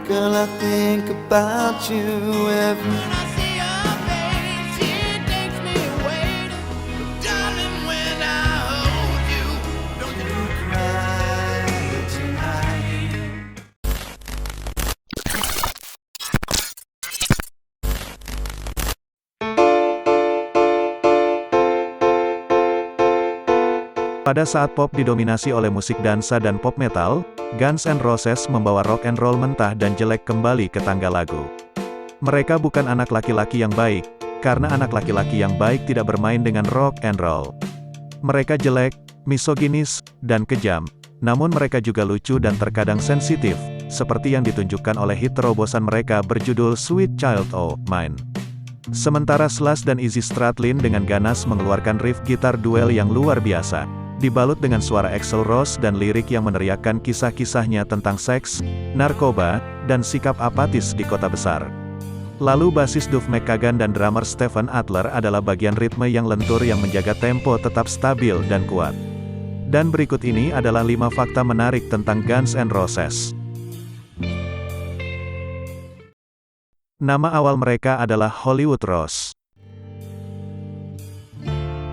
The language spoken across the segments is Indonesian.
Girl, I think about you every When I see your face, it makes me wait. Darling, when I hold you, don't you cry tonight. Pada saat pop didominasi oleh musik dansa dan pop metal, Guns N' Roses membawa rock and roll mentah dan jelek kembali ke tangga lagu. Mereka bukan anak laki-laki yang baik, karena anak laki-laki yang baik tidak bermain dengan rock and roll. Mereka jelek, misoginis, dan kejam, namun mereka juga lucu dan terkadang sensitif, seperti yang ditunjukkan oleh hit terobosan mereka berjudul Sweet Child O' Mine. Sementara Slash dan Izzy Stradlin dengan ganas mengeluarkan riff gitar duel yang luar biasa, dibalut dengan suara Axl Rose dan lirik yang meneriakkan kisah-kisahnya tentang seks, narkoba, dan sikap apatis di kota besar. Lalu basis Duff McKagan dan drummer Steven Adler adalah bagian ritme yang lentur yang menjaga tempo tetap stabil dan kuat. Dan berikut ini adalah 5 fakta menarik tentang Guns N' Roses. Nama awal mereka adalah Hollywood Rose.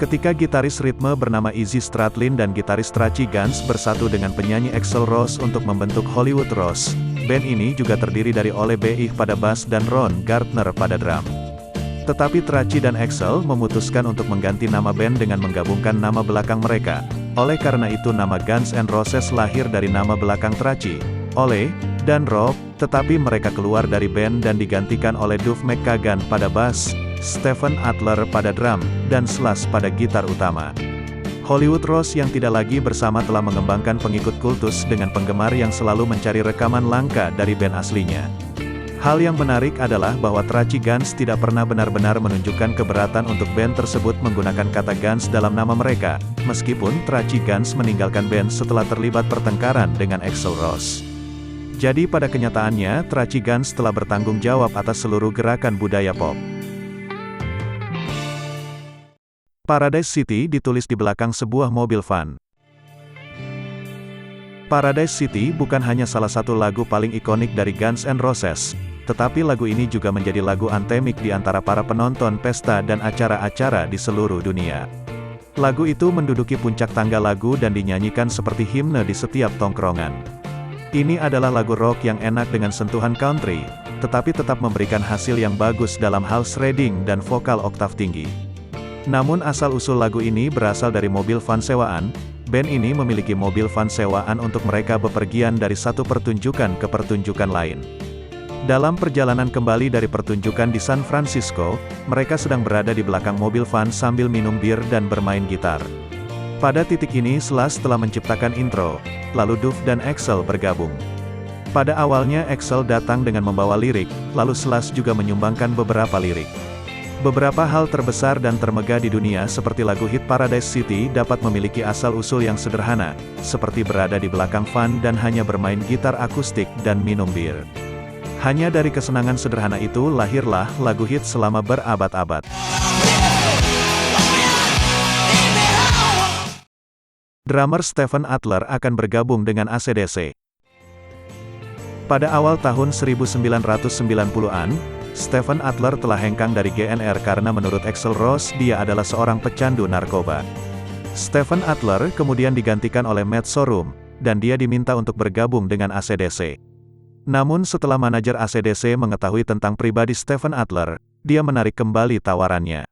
Ketika gitaris ritme bernama Izzy Stradlin dan gitaris thrashi Guns bersatu dengan penyanyi Axl Rose untuk membentuk Hollywood Rose, band ini juga terdiri dari Ole Beih pada bass dan Ron Gardner pada drum. Tetapi Thrashi dan Axl memutuskan untuk mengganti nama band dengan menggabungkan nama belakang mereka. Oleh karena itu nama Guns N' Roses lahir dari nama belakang Thrashi, Ole, dan Rob, tetapi mereka keluar dari band dan digantikan oleh Duff McKagan pada bass, Steven Adler pada drum, dan Slash pada gitar utama. Hollywood Rose yang tidak lagi bersama telah mengembangkan pengikut kultus dengan penggemar yang selalu mencari rekaman langka dari band aslinya. Hal yang menarik adalah bahwa Thrashi Guns tidak pernah benar-benar menunjukkan keberatan untuk band tersebut menggunakan kata Guns dalam nama mereka, meskipun Thrashi Guns meninggalkan band setelah terlibat pertengkaran dengan Axl Rose. Jadi pada kenyataannya, Thrashi Guns telah bertanggung jawab atas seluruh gerakan budaya pop. Paradise City ditulis di belakang sebuah mobil van. Paradise City bukan hanya salah satu lagu paling ikonik dari Guns N' Roses, tetapi lagu ini juga menjadi lagu antemik di antara para penonton pesta dan acara-acara di seluruh dunia. Lagu itu menduduki puncak tangga lagu dan dinyanyikan seperti himne di setiap tongkrongan. Ini adalah lagu rock yang enak dengan sentuhan country, tetapi tetap memberikan hasil yang bagus dalam hal shredding dan vokal oktav tinggi. Namun asal-usul lagu ini berasal dari mobil van sewaan. Band ini memiliki mobil van sewaan untuk mereka bepergian dari satu pertunjukan ke pertunjukan lain. Dalam perjalanan kembali dari pertunjukan di San Francisco, mereka sedang berada di belakang mobil van sambil minum bir dan bermain gitar. Pada titik ini Slash telah menciptakan intro, lalu Duff dan Axl bergabung. Pada awalnya Axl datang dengan membawa lirik, lalu Slash juga menyumbangkan beberapa lirik. Beberapa hal terbesar dan termegah di dunia seperti lagu hit Paradise City dapat memiliki asal-usul yang sederhana, seperti berada di belakang van dan hanya bermain gitar akustik dan minum bir. Hanya dari kesenangan sederhana itu lahirlah lagu hit selama berabad-abad. Drummer Steven Adler akan bergabung dengan AC/DC. Pada awal tahun 1990-an, Steven Adler telah hengkang dari GNR karena menurut Axl Rose dia adalah seorang pecandu narkoba. Steven Adler kemudian digantikan oleh Matt Sorum, dan dia diminta untuk bergabung dengan AC/DC. Namun setelah manajer AC/DC mengetahui tentang pribadi Steven Adler, dia menarik kembali tawarannya.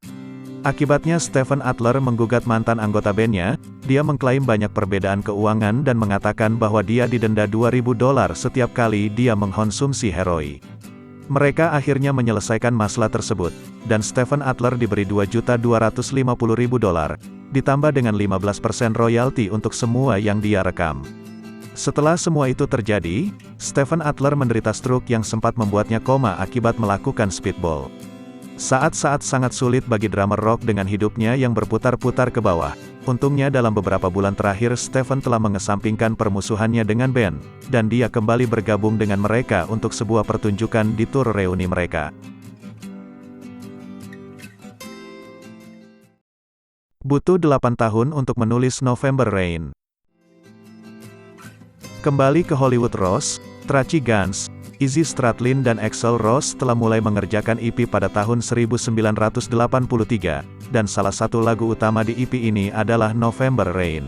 Akibatnya Steven Adler menggugat mantan anggota bandnya. Dia mengklaim banyak perbedaan keuangan dan mengatakan bahwa dia didenda $2.000 setiap kali dia mengkonsumsi heroin. Mereka akhirnya menyelesaikan masalah tersebut, dan Steven Adler diberi $2.250.000, ditambah dengan 15% royalti untuk semua yang dia rekam. Setelah semua itu terjadi, Steven Adler menderita stroke yang sempat membuatnya koma akibat melakukan speedball. Saat-saat sangat sulit bagi drummer rock dengan hidupnya yang berputar-putar ke bawah. Untungnya dalam beberapa bulan terakhir Steven telah mengesampingkan permusuhannya dengan band, dan dia kembali bergabung dengan mereka untuk sebuah pertunjukan di tur reuni mereka. Butuh 8 tahun untuk menulis November Rain. Kembali ke Hollywood Rose, Thrashi Guns, Izzy Stradlin dan Axl Rose telah mulai mengerjakan EP pada tahun 1983, dan salah satu lagu utama di EP ini adalah November Rain.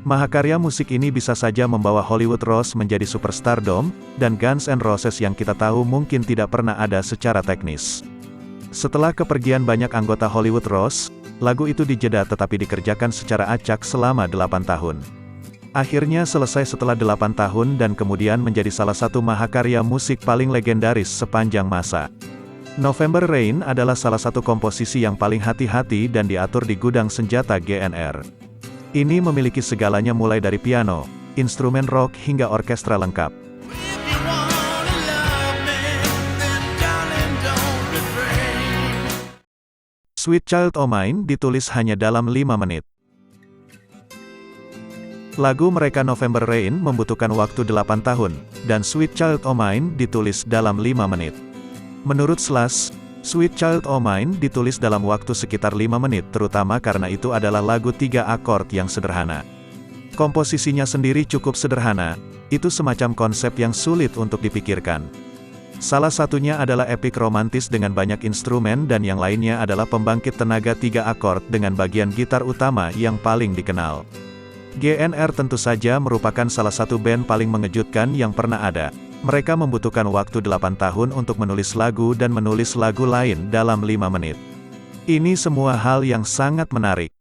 Mahakarya musik ini bisa saja membawa Hollywood Rose menjadi superstardom, dan Guns N' Roses yang kita tahu mungkin tidak pernah ada secara teknis. Setelah kepergian banyak anggota Hollywood Rose, lagu itu dijeda tetapi dikerjakan secara acak selama 8 tahun. Akhirnya selesai setelah 8 tahun dan kemudian menjadi salah satu mahakarya musik paling legendaris sepanjang masa. November Rain adalah salah satu komposisi yang paling hati-hati dan diatur di gudang senjata GNR. Ini memiliki segalanya mulai dari piano, instrumen rock hingga orkestra lengkap. If you wanna love me, then darling, don't refrain. Sweet Child O' Mine ditulis hanya dalam 5 menit. Lagu mereka November Rain membutuhkan waktu 8 tahun, dan Sweet Child O' Mine ditulis dalam 5 menit. Menurut Slash, Sweet Child O' Mine ditulis dalam waktu sekitar 5 menit terutama karena itu adalah lagu 3 akord yang sederhana. Komposisinya sendiri cukup sederhana, itu semacam konsep yang sulit untuk dipikirkan. Salah satunya adalah epik romantis dengan banyak instrumen dan yang lainnya adalah pembangkit tenaga 3 akord dengan bagian gitar utama yang paling dikenal. GNR tentu saja merupakan salah satu band paling mengejutkan yang pernah ada. Mereka membutuhkan waktu 8 tahun untuk menulis lagu dan menulis lagu lain dalam 5 menit. Ini semua hal yang sangat menarik.